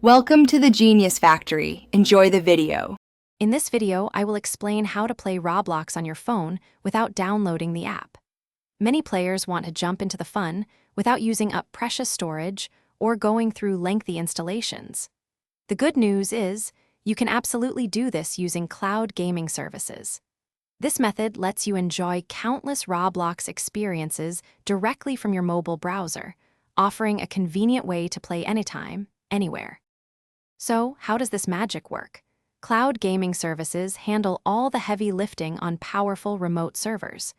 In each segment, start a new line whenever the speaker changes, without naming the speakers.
Welcome to the Genius Factory. Enjoy the video.
In this video, I will explain how to play Roblox on your phone without downloading the app. Many players want to jump into the fun without using up precious storage or going through lengthy installations. The good news is, you can absolutely do this using cloud gaming services. This method lets you enjoy countless Roblox experiences directly from your mobile browser, offering a convenient way to play anytime, anywhere. So, how does this magic work? Cloud gaming services handle all the heavy lifting on powerful remote servers.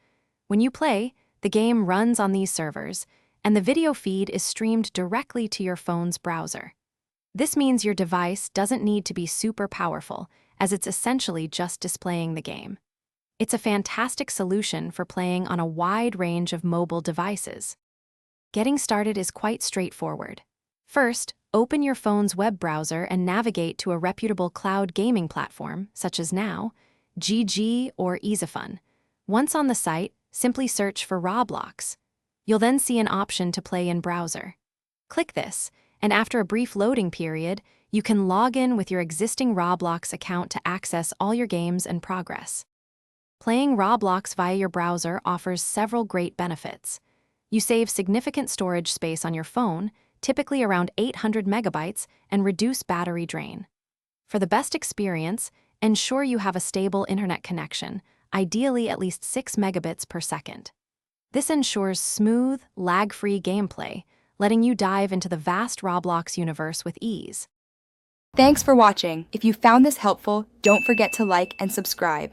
When you play, the game runs on these servers, and the video feed is streamed directly to your phone's browser. This means your device doesn't need to be super powerful, as it's essentially just displaying the game. It's a fantastic solution for playing on a wide range of mobile devices. Getting started is quite straightforward. First, open your phone's web browser and navigate to a reputable cloud gaming platform, such as Now, GG, or EasyFun. Once on the site, simply search for Roblox. You'll then see an option to play in browser. Click this, and after a brief loading period, you can log in with your existing Roblox account to access all your games and progress. Playing Roblox via your browser offers several great benefits. You save significant storage space on your phone, typically around 800 megabytes, and reduce battery drain. For the best experience, ensure you have a stable internet connection, ideally at least 6 megabits per second. This ensures smooth, lag-free gameplay, letting you dive into the vast Roblox universe with ease.
Thanks for watching. If you found this helpful, don't forget to like and subscribe.